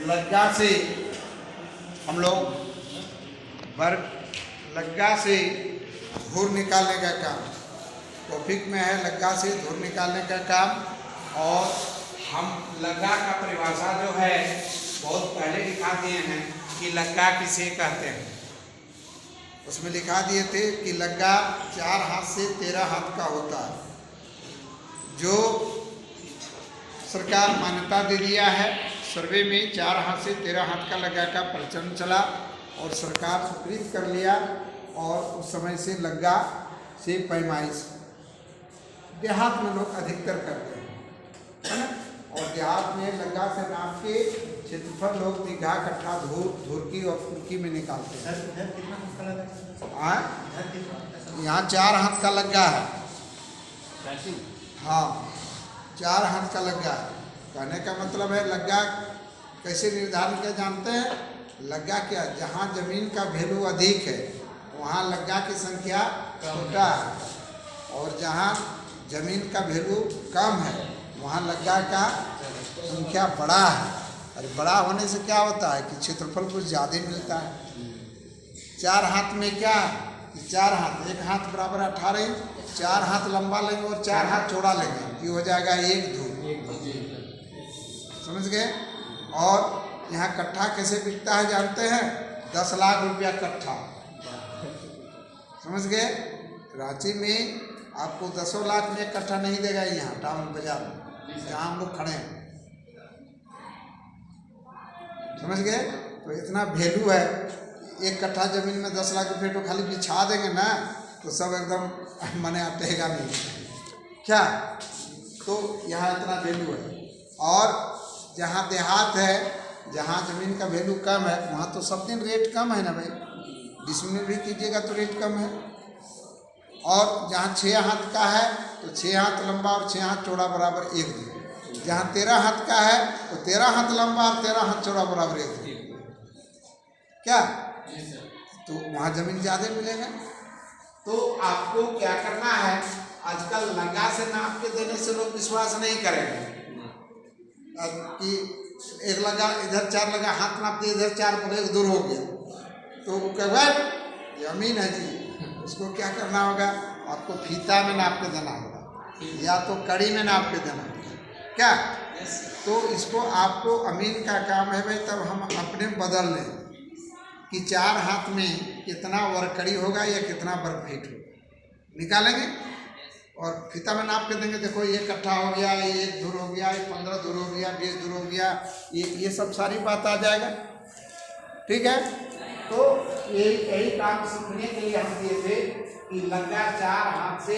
लग्गा से हम लोग लग्गा से धूर निकालने का काम, टॉपिक में है लग्गा से धूर निकालने का काम। और हम लग्गा का परिभाषा जो है बहुत पहले लिखा दिए हैं कि लग्गा किसे कहते हैं। उसमें लिखा दिए थे कि लग्गा 4 हाथ से 13 हाथ का होता है, जो सरकार मान्यता दे दिया है। सर्वे में 4 हाथ से 13 हाथ का लग्गा का प्रचलन चला और सरकार स्वीकृत कर लिया, और उस समय से लग्गा से पैमाइश देहात में लोग अधिकतर करते हैं, है ना। और देहात में लग्गा से नाप के क्षेत्रफल लोग बीघा कट्ठा धूर की और फुल्की में निकालते हैं। यहाँ 4 हाथ का लग्गा है। हाँ, 4 हाथ का लग्गा है। कहने का मतलब है लग्गा कैसे निर्धारण किया जानते हैं? लग्गा क्या, जहाँ जमीन का वैल्यू अधिक है वहाँ लग्गा की संख्या छोटा है, और जहाँ जमीन का वैल्यू कम है वहाँ लग्गा का संख्या बड़ा है। और बड़ा होने से क्या होता है कि क्षेत्रफल कुछ ज़्यादा मिलता है। 4 हाथ में क्या, 4 हाथ, 1 हाथ बराबर 18 इंच, 4 हाथ लंबा लेंगे और 4 हाथ चौड़ा लेंगे, ये हो जाएगा 1 धूर। समझ गए। और यहाँ कट्ठा कैसे बिकता है जानते हैं? 10 लाख रुपया कट्ठा। समझ गए। रांची में आपको 10 लाख में एक कट्ठा नहीं देगा, यहाँ टाउन बाजार में जहाँ हम लोग खड़े हैं। समझ गए। तो इतना वैल्यू है। 1 कट्ठा जमीन में 10 लाख रुपये तो खाली बिछा देंगे ना तो सब एकदम मने अटेगा नहीं क्या। तो यहाँ इतना वैल्यू है। और जहाँ देहात है, जहाँ ज़मीन का वैल्यू कम है, वहाँ तो सब दिन रेट कम है ना भाई, 20 मिनट भी कीजिएगा तो रेट कम है। और जहाँ 6 हाथ का है तो 6 हाथ लंबा और 6 हाथ चौड़ा बराबर 1 धूर। जहाँ 13 हाथ का है तो 13 हाथ लंबा और 13 हाथ चौड़ा बराबर 1 धूर। क्या? तो वहाँ ज़मीन ज़्यादा मिलेगा। तो आपको क्या करना है, आजकल लग्गा से नाप के देने से लोग विश्वास नहीं करेंगे कि एक लगा इधर 4 लगा, हाथ नाप दिए इधर 4 बोले 1 दूर हो गया, तो वो कहेगा जमीन है जी। उसको क्या करना होगा, आपको फीता में नाप के देना होगा या तो कड़ी में नाप के देना होगा। क्या? तो इसको आपको अमीन का काम है भाई। तब हम अपने बदल लें कि 4 हाथ में कितना वर्ग कड़ी होगा या कितना वर्ग फीट होगा, निकालेंगे और फीता में नाप के देंगे। देखो ये कट्ठा हो गया, ये 1 धूर हो गया, ये 15 धूर हो गया, 20 धूर हो गया, ये सब सारी बात आ जाएगा। ठीक है। तो यही काम सीखने के लिए हम दिए थे कि लग्गा 4 हाथ से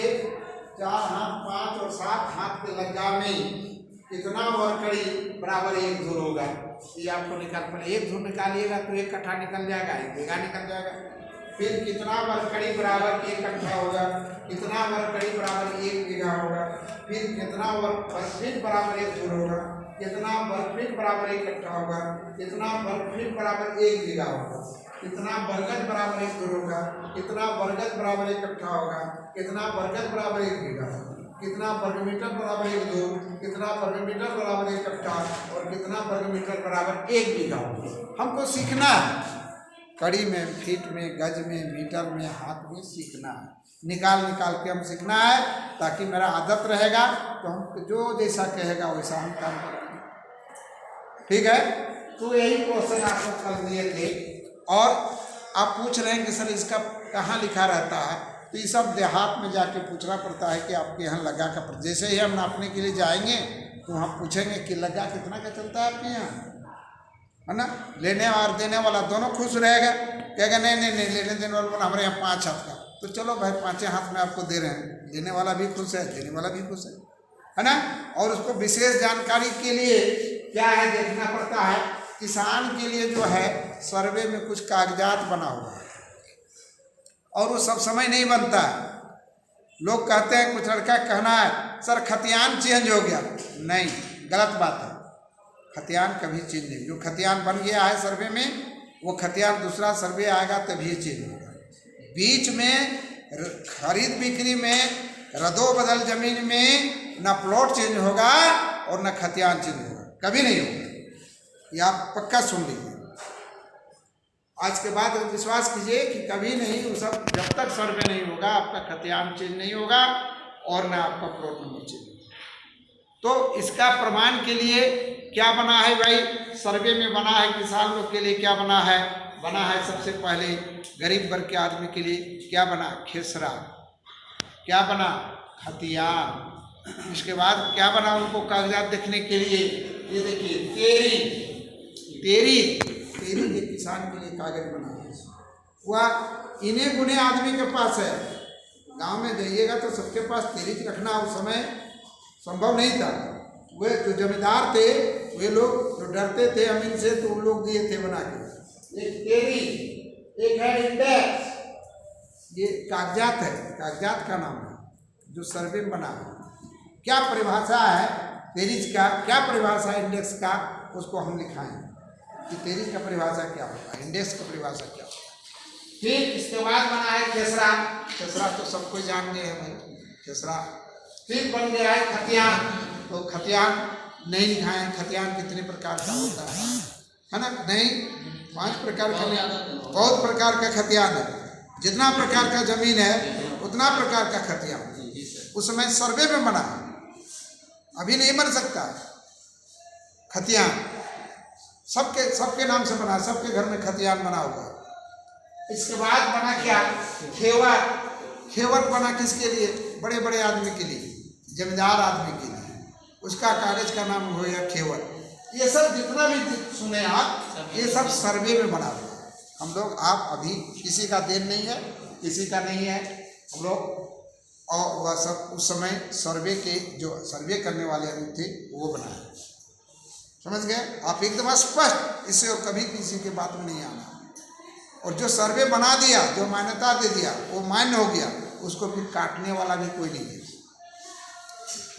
4 हाथ 5 और 7 हाथ के लग्गा में कितना वर्कड़ी बराबर 1 धूर होगा, ये आपको निकाल। पहले 1 धूर निकालिएगा तो 1 कट्ठा निकल जाएगा, 1 बीघा निकल जाएगा। फिर कितना वर्कड़ी बराबर 1 कट्ठा होगा, कितना वर्कड़ी बराबर 1 बीघा होगा, फिर कितना वर्गफीट बराबर 1 धूर होगा, कितना वर्गफीट बराबर 1 कट्ठा होगा, कितना वर्गफीट बराबर 1 बीघा होगा, कितना वर्गज बराबर 1 धूर होगा, कितना वर्गज बराबर 1 कट्ठा होगा, कितना वर्गज बराबर 1 बीघा, कितना वर्गमीटर बराबर 1 धूर, कितना वर्गमीटर बराबर 1 कट्ठा और कितना वर्गमीटर बराबर 1 बीघा होगा। हमको सीखना है, कड़ी में, फीट में, गज में, मीटर में, हाथ में सीखना है। निकाल के हम सीखना है ताकि मेरा आदत रहेगा तो हम जो जैसा कहेगा वैसा हम काम करेंगे। ठीक है। तो यही क्वेश्चन आपको कल दिए थे और आप पूछ रहे हैं कि सर इसका कहाँ लिखा रहता है, तो ये सब देहात में जाके पूछना पड़ता है कि आपके यहाँ लग्गा का। जैसे ही हम नापने के लिए जाएंगे तो हम पूछेंगे कि लग्गा कितना का चलता है आपके यहाँ, है ना। लेने और देने वाला दोनों खुश रहेगा, कहेगा नहीं नहीं नहीं, लेने देने वाला बोला हमारे यहाँ 5 हाथ का, तो चलो भाई 5 हाथ में आपको दे रहे हैं। देने वाला भी खुश है, देने वाला भी खुश है ना। और उसको विशेष जानकारी के लिए क्या है देखना पड़ता है। किसान के लिए जो है सर्वे में कुछ कागजात बना हुआ है और वो सब समय नहीं बनता है। लोग कहते हैं, कुछ लड़का कहना है सर खतियान चेंज हो गया, नहीं, गलत बात है। खतियान कभी चेंज नहीं, जो खतियान बन गया है सर्वे में वो खतियान दूसरा सर्वे आएगा तभी चेंज होगा। बीच में खरीद बिक्री में रदो बदल जमीन में न प्लॉट चेंज होगा और न खतियान चेंज होगा, कभी नहीं होगा। ये आप पक्का सुन लीजिए। आज के बाद विश्वास कीजिए कि कभी नहीं, वो सब जब तक सर्वे नहीं होगा आपका खतियान चेंज नहीं होगा और ना आपका प्लॉट नंबर चेंज होगा। तो इसका प्रमाण के लिए क्या बना है भाई, सर्वे में बना है किसान लोग के लिए क्या बना है, बना है सबसे पहले गरीब वर्ग के आदमी के लिए क्या बना, खेसरा, क्या बना, खतियान। इसके बाद क्या बना उनको कागजात देखने के लिए, ये देखिए तेरी एक किसान के लिए कागज बना है। वह इन्हें गुने आदमी के पास है। गांव में जाइएगा तो सबके पास तेरी रखना उस समय संभव नहीं था। वे जो जमींदार थे वे लोग जो डरते थे अमीन से, तो उन लोग दिए थे बना के। एक तेरी, एक है इंडेक्स, ये कागजात है, कागजात का नाम है जो सर्वे में बना है। क्या परिभाषा है तेरीज का, क्या परिभाषा है इंडेक्स का, उसको हम लिखाएं कि तेरीज का परिभाषा क्या होता है, इंडेक्स का परिभाषा क्या होता है। फिर इसके बाद बना है खेसरा, खेसरा तो सबको जानते हैं भाई, खेसरा। फिर बन गया है खतियान, तो खतियान नहीं लिखाएं, खतियान कितने प्रकार का होता है ना, नहीं 5 प्रकार का नहीं, बहुत प्रकार का खतियान है। जितना प्रकार का जमीन है उतना प्रकार का खतियान उस समय सर्वे में बना है, अभी नहीं बन सकता। खतियान सबके नाम से बना, सबके घर में खतियान बना हुआ। इसके बाद बना क्या, खेवर। खेवर बना किसके लिए, बड़े बड़े आदमी के लिए, जमींदार आदमी के लिए, उसका कागज का नाम हो गया खेवर। ये सब जितना भी सुने आप, ये सब सर्वे में बना हुआ। हम लोग आप अभी किसी का देन नहीं है, किसी का नहीं है, हम लोग, और वह सब उस समय सर्वे के जो सर्वे करने वाले थे वो बनाए। समझ गए आप, एकदम स्पष्ट, इससे कभी किसी के बात में नहीं आना। और जो सर्वे बना दिया, जो मान्यता दे दिया, वो मान्य हो गया, उसको फिर काटने वाला भी कोई नहीं है।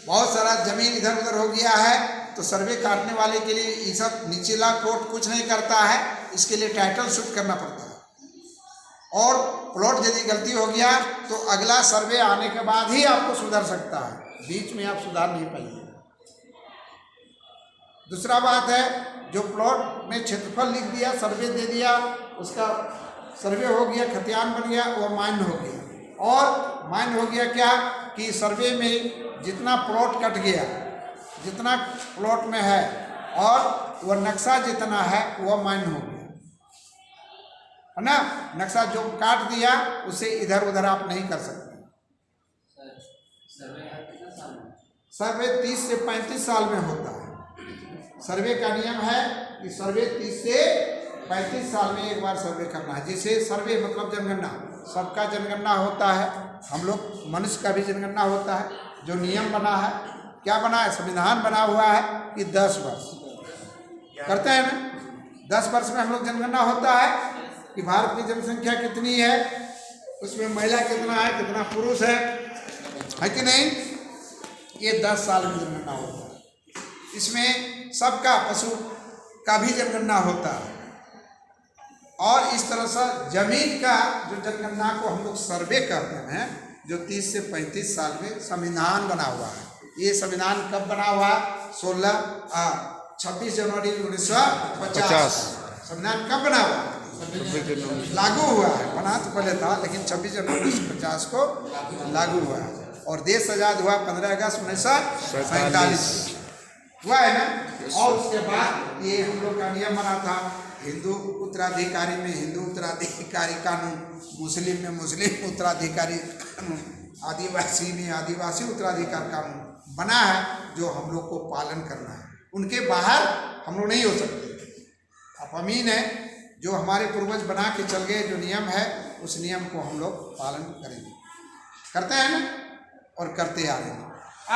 बहुत सारा जमीन इधर उधर हो गया है तो सर्वे काटने वाले के लिए ये सब निचला कोर्ट कुछ नहीं करता है, इसके लिए टाइटल शूट करना पड़ता है। और प्लॉट यदि गलती हो गया तो अगला सर्वे आने के बाद ही आपको सुधर सकता है, बीच में आप सुधार नहीं पाइए। दूसरा बात है, जो प्लॉट में क्षेत्रफल लिख दिया, सर्वे दे दिया, उसका सर्वे हो गया, खतियान बन गया, वो मान्य हो गया। और मान्य हो गया क्या कि सर्वे में जितना प्लॉट कट गया, जितना प्लॉट में है, और वह नक्शा जितना है वह मान्य हो गया, है ना। नक्शा जो काट दिया उसे इधर उधर आप नहीं कर सकते। सर्वे 30 से 35 साल में होता है। सर्वे का नियम है कि सर्वे 30 से 35 साल में एक बार सर्वे करना है। जैसे सर्वे मतलब जनगणना, सबका जनगणना होता है, हम लोग मनुष्य का भी जनगणना होता है। जो नियम बना है, क्या बना है, संविधान बना हुआ है कि 10 वर्ष करते हैं ना। 10 वर्ष में हम लोग जनगणना होता है कि भारत की जनसंख्या कितनी है, उसमें महिला कितना है, कितना पुरुष है कि नहीं। ये 10 साल में जनगणना होता है। इसमें सबका, पशु का भी जनगणना होता है। और इस तरह से जमीन का जो जनगणना को हम लोग सर्वे करते हैं, जो 30 से 35 साल में संविधान बना हुआ है। ये संविधान कब बना हुआ, 26 जनवरी 1950। संविधान कब बना हुआ, लागू हुआ है, बना तो पहले था लेकिन 26 जनवरी 1950 को लागू हुआ है। और देश आज़ाद हुआ 15 अगस्त 1947 हुआ है ना। और उसके बाद ये हम लोग का नियम बना था, हिंदू उत्तराधिकारी में हिंदू उत्तराधिकारी कानून, मुस्लिम में मुस्लिम उत्तराधिकारी कानून, आदिवासी में आदिवासी उत्तराधिकार कानून बना है, जो हम लोग को पालन करना है। उनके बाहर हम लोग नहीं हो सकते। आप अमीन है, जो हमारे पूर्वज बना के चल गए, जो नियम है, उस नियम को हम लोग पालन करेंगे, करते हैं ना, और करते आ रहे हैं।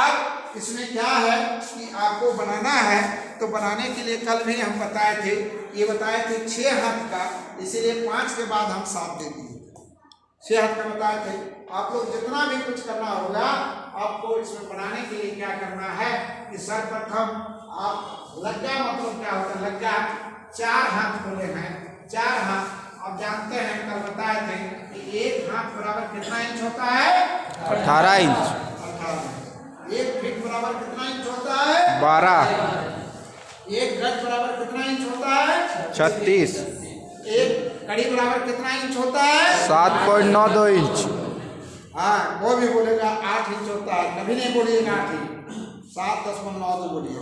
अब इसमें क्या है कि आपको बनाना है, तो बनाने के लिए कल भी हम बताए थे, ये बताए थे 6 हाथ का, इसीलिए 5 के बाद हम 7 दे दिए। 6 हाथ का बताए थे। आप लोग जितना भी कुछ करना होगा, आपको इसमें बनाने के लिए क्या करना है कि सर्वप्रथम आप लग्गा, मतलब क्या होता है लग्गा, 4 हाथ बोले हैं, 4 हाथ आप जानते हैं, कल बताए थे कि 1 हाथ बराबर कितना इंच होता है, 18 इंच। 1 फीट बराबर कितना इंच होता है, 12। एक गज बराबर कितना इंच होता है? 36। एक कड़ी बराबर कितना इंच होता है? 7.92 इंच। हाँ, वो भी बोलेगा 8 इंच होता है, कभी नहीं बोलिएगा 8 इंच, 7.92 बोलिएगा,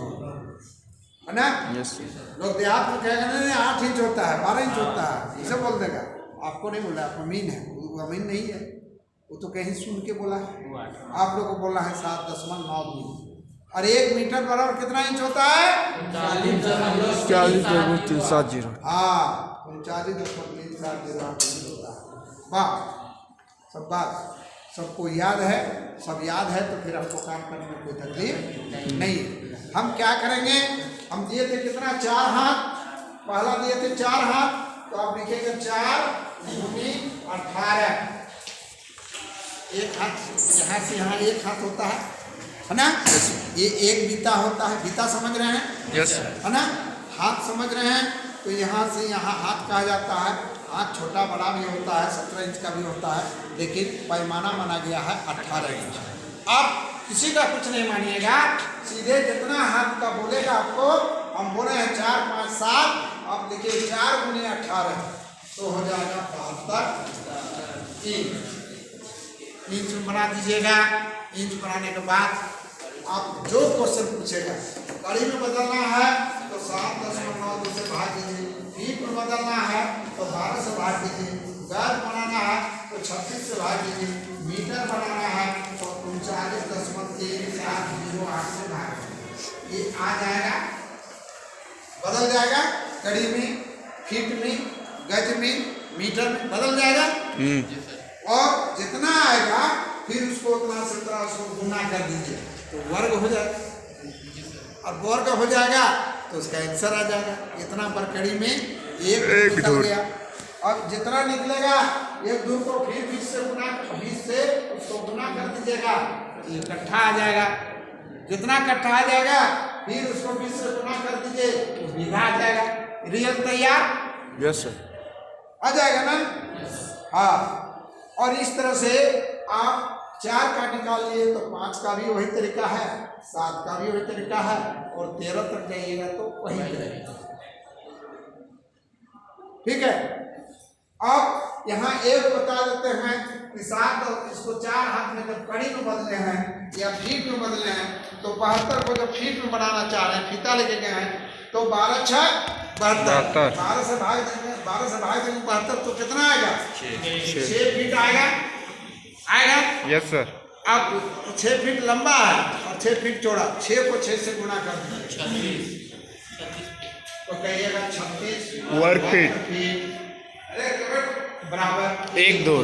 है ना? यस। लोग देहात में कहेगा नहीं 8 इंच होता है, 12 इंच होता है, इसे बोल देगा। आपको नहीं बोला, आप अमीन है, वो अमीन नहीं है, वो तो कहीं सुन के बोला है। आप लोग को बोला है 7.92। और 1 मीटर बराबर कितना इंच होता है? 40.370। हाँ, 39.370 होता है। वाह, सब बात सबको याद है, सब याद है, तो फिर आपको काम करने में कोई तकलीफ नहीं है। हम क्या करेंगे, हम दिए थे कितना? 4 हाथ, पहला दिए थे 4 हाथ, तो आप लिखेंगे 4 दूनी 18। एक हाथ यहाँ से यहाँ एक हाथ होता है ना? ये एक बीता होता है, बीता समझ रहे हैं? यस। है ना? हाथ समझ रहे हैं? तो यहाँ से यहाँ हाथ कहा जाता है। हाथ छोटा बड़ा भी होता है, 17 इंच का भी होता है, लेकिन पैमाना माना गया है 18 इंच। अब किसी का कुछ नहीं मानिएगा, सीधे जितना हाथ का बोलेगा आपको, हम बोले हैं 4, 5, 7, आप लिखिए 4 गुने 18, तो हो जाएगा 72 इंच। इंच बना दीजिएगा। इंच बनाने के बाद आप जो क्वेश्चन पूछेगा, कड़ी में बदलना है तो 7.92 से भाग दीजिए, फीट में बदलना है तो 12 से भाग दीजिए, गज बनाना है तो 36 से भाग दीजिए, मीटर बनाना है तो 39.378 से भाग दीजिए। ये आ जाएगा, बदल जाएगा, कड़ी में, फीट में, गज में, मीटर में बदल जाएगा। और जितना आएगा फिर उसको उतना से उतना उसको गुना कर दीजिए तो वर्ग हो जाएगा। अब वर्ग हो जाएगा तो उसका आंसर आ जाएगा। इतना पर कड़ी में एक निकल गया। अब जितना निकलेगा एक दूर को फिर 20 से गुना, 20 से उसको गुना कर दीजिएगा तो ये इकट्ठा आ जाएगा। जितना इकट्ठा आ जाएगा फिर उसको 20 से गुना कर दीजिए तो बीघा आ जाएगा। रियल तैयार? Yes sir. आ जाएगा ना? हाँ। और इस तरह से आप 4 का निकाल लिए तो 5 का भी वही तरीका है, 7 का भी वही तरीका है, और 13 तक जाइएगा तो वही तरीका। ठीक है। अब यहाँ एक बता देते हैं कि 7, इसको 4 हाथ में जब कड़ी में बदले हैं या फीट में बदले हैं तो 72 को जब फीट में बनाना चाह रहे हैं, फीता लेके गए हैं, तो 12 6 72, 12 से भाग देंगे, 72 तो कितना आएगा? 6 फीट आएगा। Yes sir. अब 6 फीट लंबा है और 6 फीट चौड़ा, 6 को 6 से गुना कर दीजिए तो कहिएगा 36 वर्ग फीट बराबर 1 2।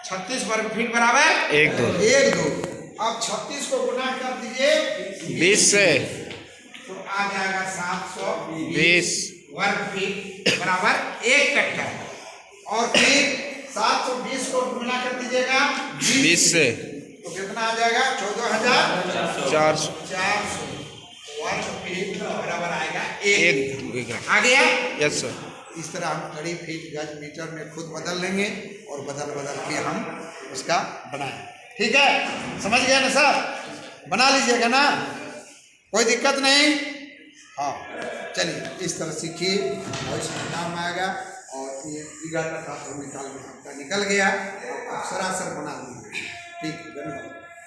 36 वर्ग फीट बराबर 1 2। 1 2। अब 36 को गुना कर दीजिए 20 से तो आ जाएगा 720 वर्ग फीट बराबर 1 कट्ठा। और फिर 720 को गुना कर दीजिएगा 20 से तो कितना आ जाएगा? 14,400 वर्ग फीट बराबर आएगा 1 बीघा। आ गया? Yes sir. इस तरह हम कड़ी, फीट, गज, मीटर में खुद बदल लेंगे और बदल के हम उसका बनाएं। ठीक है, समझ गए ना सर? बना लीजिएगा ना, कोई दिक्कत नहीं। हाँ, चलिए इस तरह सीखिए और इसमें काम आएगा। और ये बीघा का निकल गया, आप सरासर बना लीजिए। ठीक है, धन्यवाद।